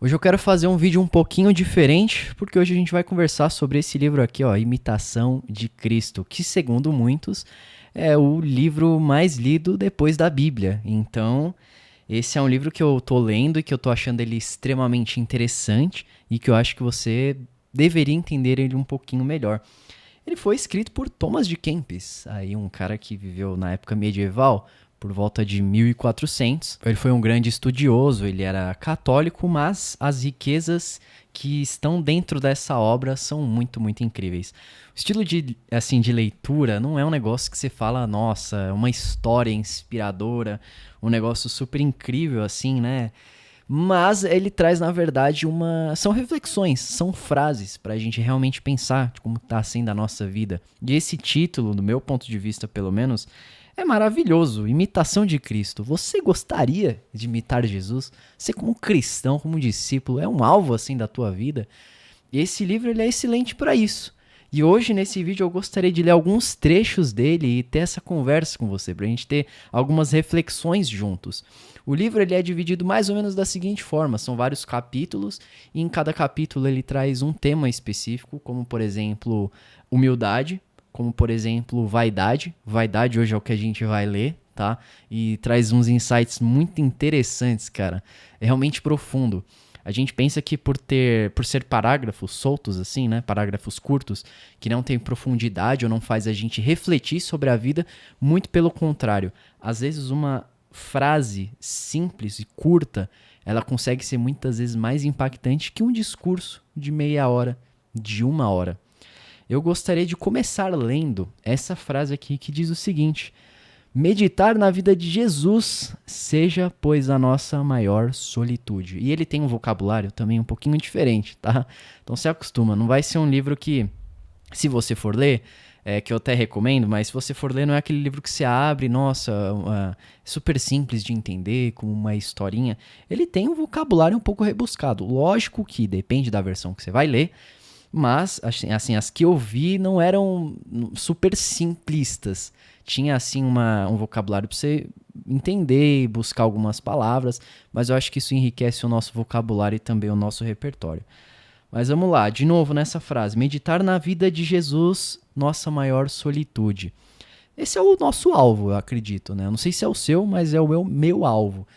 Hoje eu quero fazer um vídeo um pouquinho diferente, porque hoje a gente vai conversar sobre esse livro aqui, ó, Imitação de Cristo, que segundo muitos é o livro mais lido depois da Bíblia. Então, esse é um livro que eu tô lendo e que eu tô achando ele extremamente interessante e que eu acho que você deveria entender ele um pouquinho melhor. Ele foi escrito por Thomas de Kempis, aí um cara que viveu na época medieval, por volta de 1400. Ele foi um grande estudioso, ele era católico, mas as riquezas que estão dentro dessa obra são muito, muito incríveis. O estilo de leitura não é um negócio que você fala, nossa, é uma história inspiradora, um negócio super incrível assim, né? Mas ele traz, na verdade, são reflexões, são frases para a gente realmente pensar de como está sendo a nossa vida. E esse título, do meu ponto de vista, pelo menos, é maravilhoso. Imitação de Cristo. Você gostaria de imitar Jesus? Você, como cristão, como discípulo, é um alvo assim da tua vida? E esse livro ele é excelente para isso. E hoje, nesse vídeo, eu gostaria de ler alguns trechos dele e ter essa conversa com você, para a gente ter algumas reflexões juntos. O livro ele é dividido mais ou menos da seguinte forma: são vários capítulos, e em cada capítulo ele traz um tema específico, como, por exemplo, humildade, como, por exemplo, vaidade. Vaidade hoje é o que a gente vai ler, tá? E traz uns insights muito interessantes, cara. É realmente profundo. A gente pensa que por ser parágrafos soltos assim, né, parágrafos curtos, que não tem profundidade ou não faz a gente refletir sobre a vida, muito pelo contrário. Às vezes uma frase simples e curta, ela consegue ser muitas vezes mais impactante que um discurso de meia hora, de uma hora. Eu gostaria de começar lendo essa frase aqui que diz o seguinte: meditar na vida de Jesus seja, pois, a nossa maior solitude. E ele tem um vocabulário também um pouquinho diferente, tá? Então se acostuma, não vai ser um livro que, se você for ler, que eu até recomendo, mas se você for ler, não é aquele livro que você abre, nossa, super simples de entender, como uma historinha. Ele tem um vocabulário um pouco rebuscado. Lógico que depende da versão que você vai ler, mas, assim, as que eu vi não eram super simplistas. Tinha, assim, um vocabulário para você entender e buscar algumas palavras, mas eu acho que isso enriquece o nosso vocabulário e também o nosso repertório. Mas vamos lá, de novo nessa frase: meditar na vida de Jesus, nossa maior solitude. Esse é o nosso alvo, eu acredito, né? Eu não sei se é o seu, mas é o meu alvo.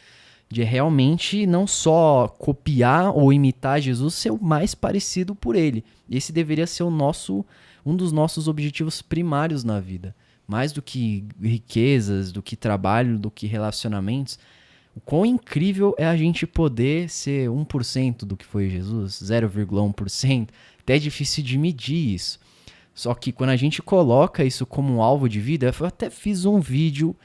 De realmente não só copiar ou imitar Jesus, ser o mais parecido por ele. Esse deveria ser um dos nossos objetivos primários na vida. Mais do que riquezas, do que trabalho, do que relacionamentos. O quão incrível é a gente poder ser 1% do que foi Jesus, 0,1%. Até é difícil de medir isso. Só que quando a gente coloca isso como um alvo de vida, eu até fiz um vídeo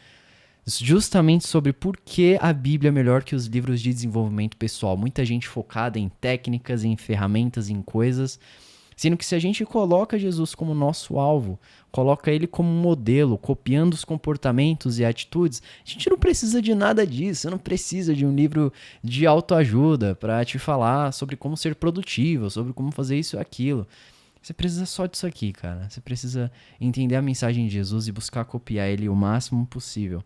justamente sobre por que a Bíblia é melhor que os livros de desenvolvimento pessoal. Muita gente focada em técnicas, em ferramentas, em coisas, sendo que se a gente coloca Jesus como nosso alvo, coloca ele como modelo, copiando os comportamentos e atitudes, a gente não precisa de nada disso. Você não precisa de um livro de autoajuda para te falar sobre como ser produtivo, sobre como fazer isso e aquilo. Você precisa só disso aqui, cara. Você precisa entender a mensagem de Jesus e buscar copiar ele o máximo possível.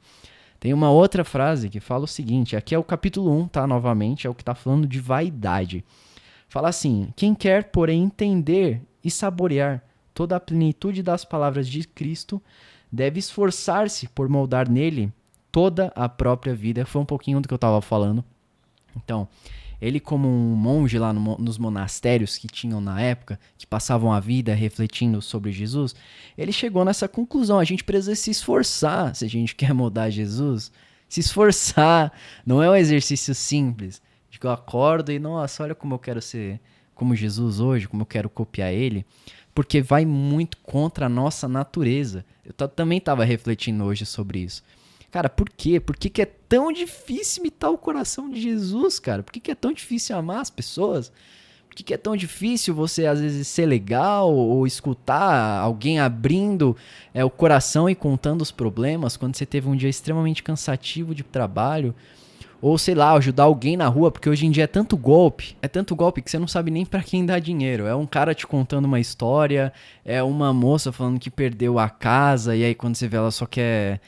Tem uma outra frase que fala o seguinte, aqui é o capítulo 1, tá? Novamente, é o que tá falando de vaidade. Fala assim: quem quer, porém, entender e saborear toda a plenitude das palavras de Cristo, deve esforçar-se por moldar nele toda a própria vida. Foi um pouquinho do que eu tava falando. Então, ele, como um monge lá nos monastérios que tinham na época, que passavam a vida refletindo sobre Jesus, ele chegou nessa conclusão: a gente precisa se esforçar se a gente quer mudar Jesus. Se esforçar não é um exercício simples, de que eu acordo e, nossa, olha como eu quero ser como Jesus hoje, como eu quero copiar ele, porque vai muito contra a nossa natureza. Eu também estava refletindo hoje sobre isso. Cara, por quê? Por que é tão difícil imitar o coração de Jesus, cara? Por que é tão difícil amar as pessoas? Por que é tão difícil você, às vezes, ser legal ou escutar alguém abrindo o coração e contando os problemas quando você teve um dia extremamente cansativo de trabalho? Ou, sei lá, ajudar alguém na rua, porque hoje em dia é tanto golpe que você não sabe nem pra quem dar dinheiro. É um cara te contando uma história, é uma moça falando que perdeu a casa, e aí quando você vê ela só quer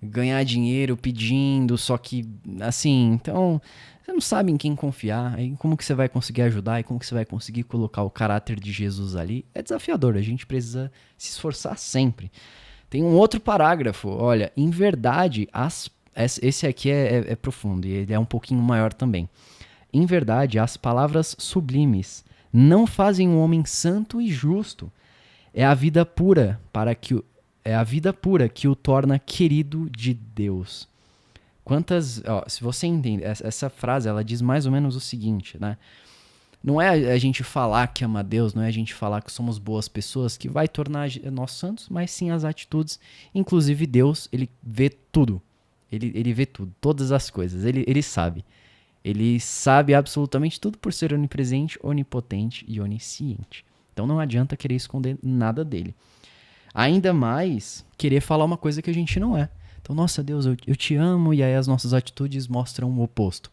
ganhar dinheiro pedindo, só que, assim, então, você não sabe em quem confiar, aí como que você vai conseguir ajudar e como que você vai conseguir colocar o caráter de Jesus ali? É desafiador, a gente precisa se esforçar sempre. Tem um outro parágrafo, olha, em verdade, esse aqui é profundo e ele é um pouquinho maior também. Em verdade, as palavras sublimes não fazem um homem santo e justo. É a vida pura é a vida pura que o torna querido de Deus. Se você entende, essa frase ela diz mais ou menos o seguinte, né? Não é a gente falar que ama Deus, não é a gente falar que somos boas pessoas que vai tornar nós santos, mas sim as atitudes. Inclusive Deus, ele vê tudo. Ele vê tudo, todas as coisas. Ele sabe. Ele sabe absolutamente tudo por ser onipresente, onipotente e onisciente. Então não adianta querer esconder nada dele. Ainda mais querer falar uma coisa que a gente não é. Então, nossa Deus, eu te amo, e aí as nossas atitudes mostram o oposto.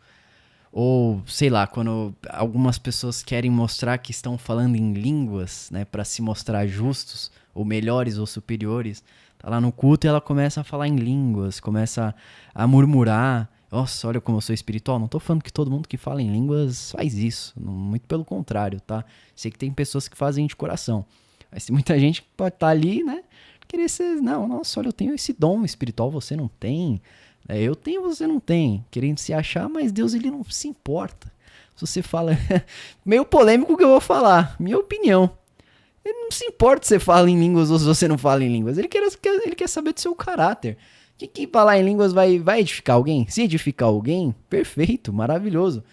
Ou, sei lá, quando algumas pessoas querem mostrar que estão falando em línguas, né, para se mostrar justos, ou melhores ou superiores, tá lá no culto e ela começa a falar em línguas, começa a murmurar. Nossa, olha como eu sou espiritual. Não tô falando que todo mundo que fala em línguas faz isso. Muito pelo contrário, tá? Sei que tem pessoas que fazem de coração. Mas tem muita gente que pode estar ali, né? Querer ser, não, nossa, olha, eu tenho esse dom espiritual, você não tem. Eu tenho, você não tem. Querendo se achar, mas Deus, ele não se importa. Se você fala... meio polêmico o que eu vou falar. Minha opinião. Ele não se importa se você fala em línguas ou se você não fala em línguas. Ele quer saber do seu caráter. Que falar em línguas vai edificar alguém? Se edificar alguém, perfeito, maravilhoso.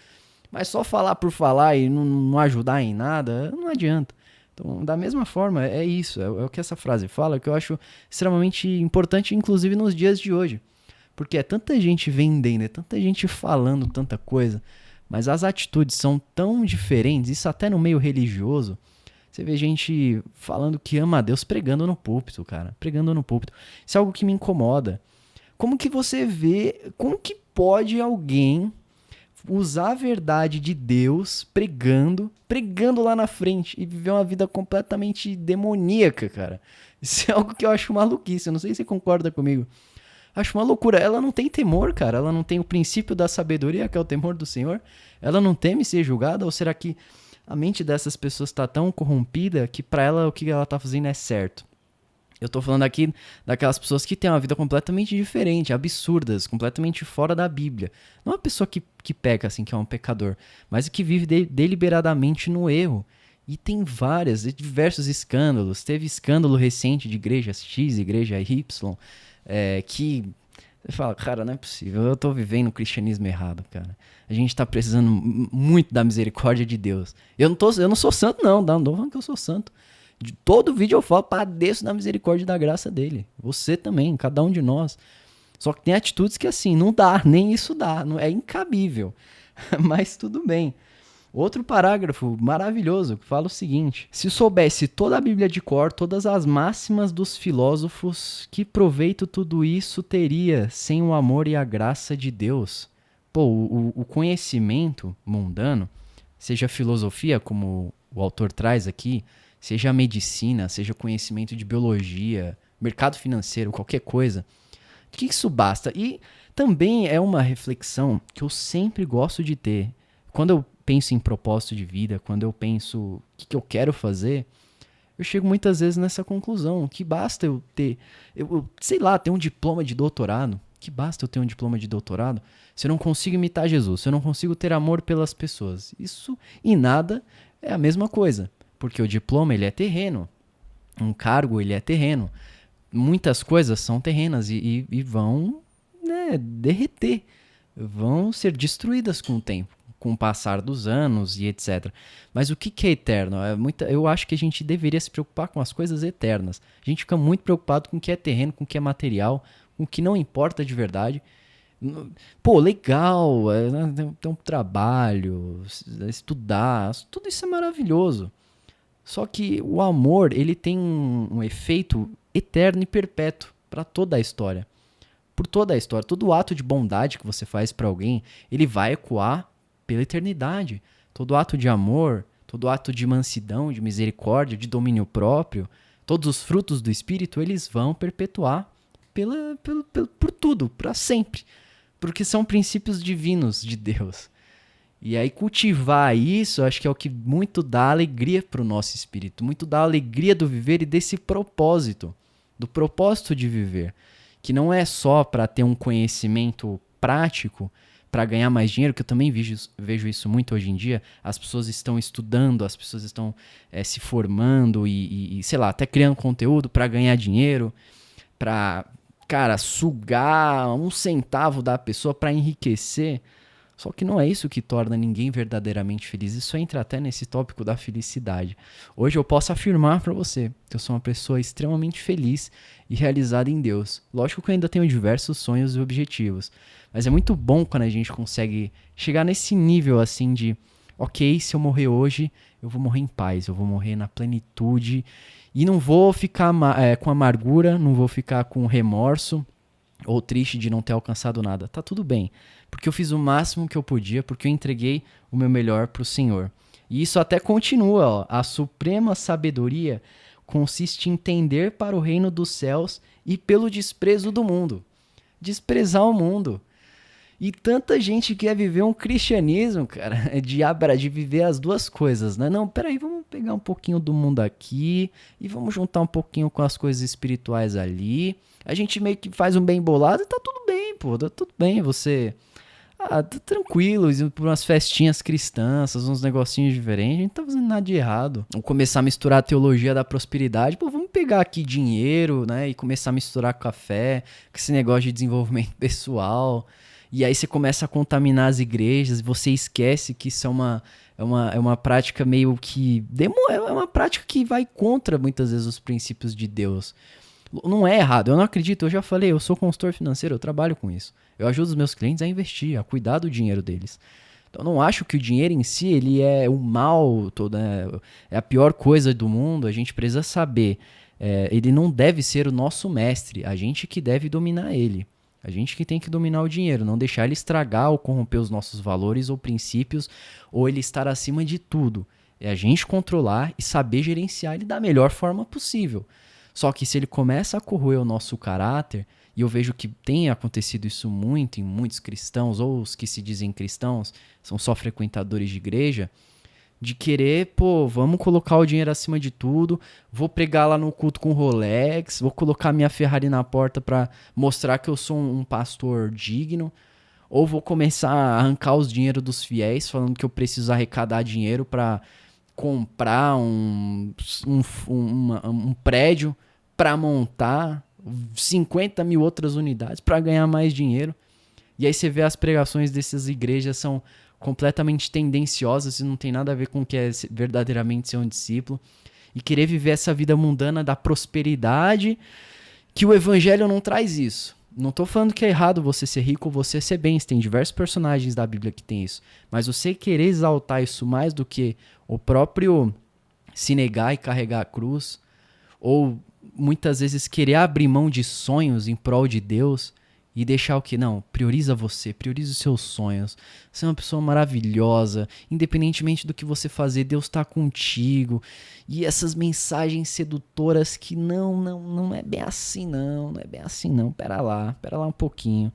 Mas só falar por falar e não ajudar em nada, não adianta. Então, da mesma forma, é isso. É o que essa frase fala, que eu acho extremamente importante, inclusive nos dias de hoje. Porque é tanta gente vendendo, é tanta gente falando tanta coisa, mas as atitudes são tão diferentes, isso até no meio religioso. Você vê gente falando que ama a Deus pregando no púlpito, cara. Pregando no púlpito. Isso é algo que me incomoda. Como que você vê, como que pode alguém usar a verdade de Deus pregando lá na frente e viver uma vida completamente demoníaca, cara? Isso é algo que eu acho maluquice, eu não sei se você concorda comigo. Acho uma loucura. Ela não tem temor, cara. Ela não tem o princípio da sabedoria, que é o temor do Senhor. Ela não teme ser julgada, ou será que a mente dessas pessoas está tão corrompida que pra ela o que ela tá fazendo é certo? Eu tô falando aqui daquelas pessoas que têm uma vida completamente diferente, absurdas, completamente fora da Bíblia. Não é uma pessoa que peca, assim, que é um pecador, mas que vive deliberadamente no erro. E tem diversos escândalos. Teve escândalo recente de igreja X, igreja Y, que você fala, cara, não é possível, eu tô vivendo o cristianismo errado, cara. A gente tá precisando muito da misericórdia de Deus. Eu não sou santo, não tô falando que eu sou santo. De todo vídeo eu falo, padeço da misericórdia e da graça dele. Você também, cada um de nós. Só que tem atitudes que assim, não dá, nem isso dá, não, é incabível. Mas tudo bem. Outro parágrafo maravilhoso que fala o seguinte: se soubesse toda a Bíblia de cor, todas as máximas dos filósofos, que proveito tudo isso teria sem o amor e a graça de Deus? Pô, o conhecimento mundano, seja filosofia, como o autor traz aqui, seja medicina, seja conhecimento de biologia, mercado financeiro, qualquer coisa, o que isso basta? E também é uma reflexão que eu sempre gosto de ter. Quando eu penso em propósito de vida, quando eu penso o que eu quero fazer, eu chego muitas vezes nessa conclusão, que basta eu ter, sei lá, ter um diploma de doutorado, que basta eu ter um diploma de doutorado, se eu não consigo imitar Jesus, se eu não consigo ter amor pelas pessoas. Isso e nada é a mesma coisa, porque o diploma ele é terreno, um cargo ele é terreno, muitas coisas são terrenas e vão, né, derreter, vão ser destruídas com o tempo, com o passar dos anos e etc. Mas o que é eterno? Eu acho que a gente deveria se preocupar com as coisas eternas. A gente fica muito preocupado com o que é terreno, com o que é material, com o que não importa de verdade. Pô, legal, ter um trabalho, estudar, tudo isso é maravilhoso. Só que o amor, ele tem um efeito eterno e perpétuo para toda a história. Por toda a história, todo ato de bondade que você faz para alguém, ele vai ecoar pela eternidade. Todo ato de amor, todo ato de mansidão, de misericórdia, de domínio próprio, todos os frutos do Espírito, eles vão perpetuar por tudo, para sempre. Porque são princípios divinos de Deus. E aí cultivar isso, acho que é o que muito dá alegria para o nosso espírito, muito dá alegria do viver e desse propósito, do propósito de viver, que não é só para ter um conhecimento prático, para ganhar mais dinheiro, que eu também vejo isso muito hoje em dia. As pessoas estão estudando, as pessoas estão se formando e, sei lá, até criando conteúdo para ganhar dinheiro, para, cara, sugar um centavo da pessoa para enriquecer. Só que não é isso que torna ninguém verdadeiramente feliz. Isso entra até nesse tópico da felicidade. Hoje eu posso afirmar para você que eu sou uma pessoa extremamente feliz e realizada em Deus. Lógico que eu ainda tenho diversos sonhos e objetivos. Mas é muito bom quando a gente consegue chegar nesse nível assim de... Ok, se eu morrer hoje, eu vou morrer em paz. Eu vou morrer na plenitude. E não vou ficar com amargura, não vou ficar com remorso ou triste de não ter alcançado nada. Tá tudo bem, porque eu fiz o máximo que eu podia, porque eu entreguei o meu melhor pro Senhor. E isso até continua, ó. A suprema sabedoria consiste em tender para o reino dos céus e pelo desprezo do mundo. Desprezar o mundo. E tanta gente quer viver um cristianismo, cara, de viver as duas coisas, né? Não, peraí, vamos pegar um pouquinho do mundo aqui e vamos juntar um pouquinho com as coisas espirituais ali. A gente meio que faz um bem bolado e tá tudo bem, pô, tá tudo bem, você... tá tranquilo, indo por umas festinhas cristãs, uns negocinhos diferentes, a gente não tá fazendo nada de errado. Vamos começar a misturar a teologia da prosperidade, pô, vamos pegar aqui dinheiro, né, e começar a misturar café, com esse negócio de desenvolvimento pessoal... E aí você começa a contaminar as igrejas, você esquece que isso é uma prática meio que... É uma prática que vai contra, muitas vezes, os princípios de Deus. Não é errado, eu não acredito, eu já falei, eu sou consultor financeiro, eu trabalho com isso. Eu ajudo os meus clientes a investir, a cuidar do dinheiro deles. Então eu não acho que o dinheiro em si, ele é o mal, é a pior coisa do mundo, a gente precisa saber. Ele não deve ser o nosso mestre, a gente que deve dominar ele. A gente que tem que dominar o dinheiro, não deixar ele estragar ou corromper os nossos valores ou princípios, ou ele estar acima de tudo. É a gente controlar e saber gerenciar ele da melhor forma possível. Só que se ele começa a corroer o nosso caráter, e eu vejo que tem acontecido isso muito em muitos cristãos, ou os que se dizem cristãos, são só frequentadores de igreja, de querer, pô, vamos colocar o dinheiro acima de tudo, vou pregar lá no culto com Rolex, vou colocar minha Ferrari na porta pra mostrar que eu sou um pastor digno, ou vou começar a arrancar os dinheiros dos fiéis, falando que eu preciso arrecadar dinheiro pra comprar um prédio pra montar 50 mil outras unidades pra ganhar mais dinheiro. E aí você vê as pregações dessas igrejas são completamente tendenciosas e não tem nada a ver com o que é verdadeiramente ser um discípulo. E querer viver essa vida mundana da prosperidade, que o evangelho não traz isso. Não tô falando que é errado você ser rico ou você ser bem, tem diversos personagens da Bíblia que tem isso. Mas você querer exaltar isso mais do que o próprio se negar e carregar a cruz, ou muitas vezes querer abrir mão de sonhos em prol de Deus, e deixar o que? Não, prioriza você, prioriza os seus sonhos. Você é uma pessoa maravilhosa, independentemente do que você fazer, Deus está contigo. E essas mensagens sedutoras que não é bem assim não é bem assim não, pera lá um pouquinho.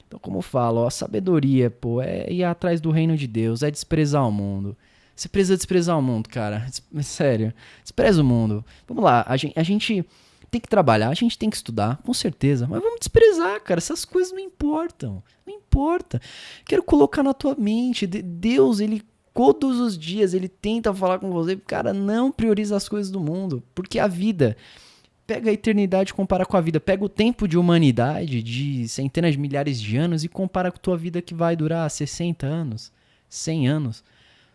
Então, como eu falo, ó, a sabedoria, pô, é ir atrás do reino de Deus, é desprezar o mundo. Você precisa desprezar o mundo, cara, sério, despreza o mundo. Vamos lá, a gente tem que trabalhar, a gente tem que estudar, com certeza. Mas vamos desprezar, cara. Essas coisas não importam. Não importa. Quero colocar na tua mente. Deus, ele todos os dias, ele tenta falar com você. Cara, não prioriza as coisas do mundo. Porque a vida... Pega a eternidade e compara com a vida. Pega o tempo de humanidade, de centenas de milhares de anos, e compara com a tua vida que vai durar 60 anos, 100 anos.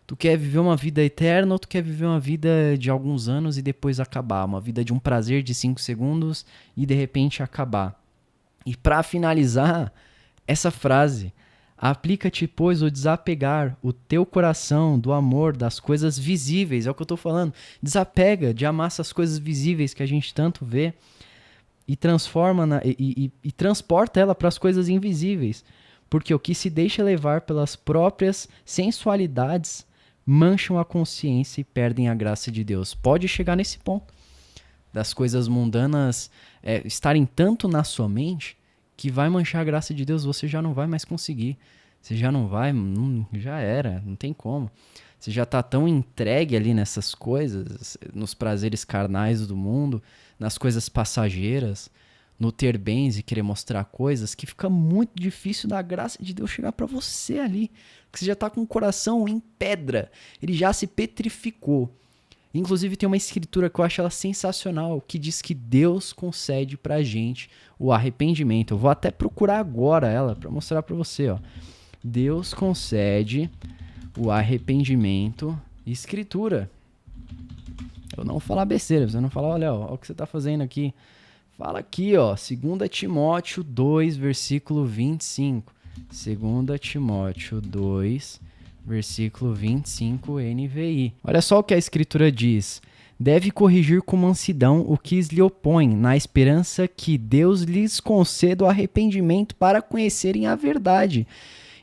Tu quer viver uma vida eterna ou tu quer viver uma vida de alguns anos e depois acabar? Uma vida de um prazer de 5 segundos e de repente acabar. E para finalizar, essa frase: aplica-te, pois, o desapegar o teu coração do amor das coisas visíveis. É o que eu tô falando. Desapega de amar essas coisas visíveis que a gente tanto vê e transforma e transporta ela para as coisas invisíveis. Porque o que se deixa levar pelas próprias sensualidades mancham a consciência e perdem a graça de Deus. Pode chegar nesse ponto. das coisas mundanas estarem tanto na sua mente que vai manchar a graça de Deus, você já não vai mais conseguir. Você já não vai, já era, não tem como. Você já tá tão entregue ali nessas coisas, nos prazeres carnais do mundo, nas coisas passageiras, no ter bens e querer mostrar coisas, que fica muito difícil da graça de Deus chegar pra você ali. Porque você já tá com o coração em pedra, ele já se petrificou. Inclusive tem uma escritura que eu acho ela sensacional, que diz que Deus concede pra gente o arrependimento. Eu vou até procurar agora ela pra mostrar pra você, ó. Deus concede o arrependimento, escritura. Eu não vou falar besteira, você não falar, olha, ó o que você tá fazendo aqui. Fala aqui, ó, 2 Timóteo 2, versículo 25. 2 Timóteo 2, versículo 25, NVI. Olha só o que a escritura diz. Deve corrigir com mansidão o que lhe opõe, na esperança que Deus lhes conceda o arrependimento para conhecerem a verdade.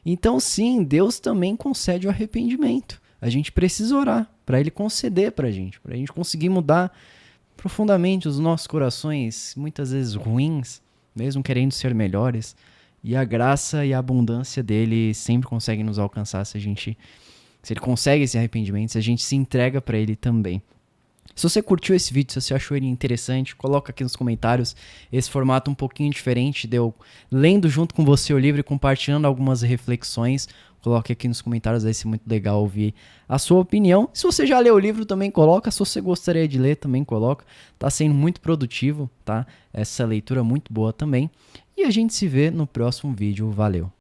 Então, sim, Deus também concede o arrependimento. A gente precisa orar para Ele conceder para a gente conseguir mudar profundamente os nossos corações, muitas vezes ruins, mesmo querendo ser melhores. E a graça e a abundância dele sempre conseguem nos alcançar se ele consegue esse arrependimento, se a gente se entrega para ele também. Se você curtiu esse vídeo, se você achou ele interessante, coloca aqui nos comentários esse formato um pouquinho diferente, de eu lendo junto com você o livro e compartilhando algumas reflexões. Coloque aqui nos comentários, vai ser muito legal ouvir a sua opinião. Se você já leu o livro, também coloca. Se você gostaria de ler, também coloca. Tá sendo muito produtivo, tá? Essa leitura é muito boa também. E a gente se vê no próximo vídeo. Valeu!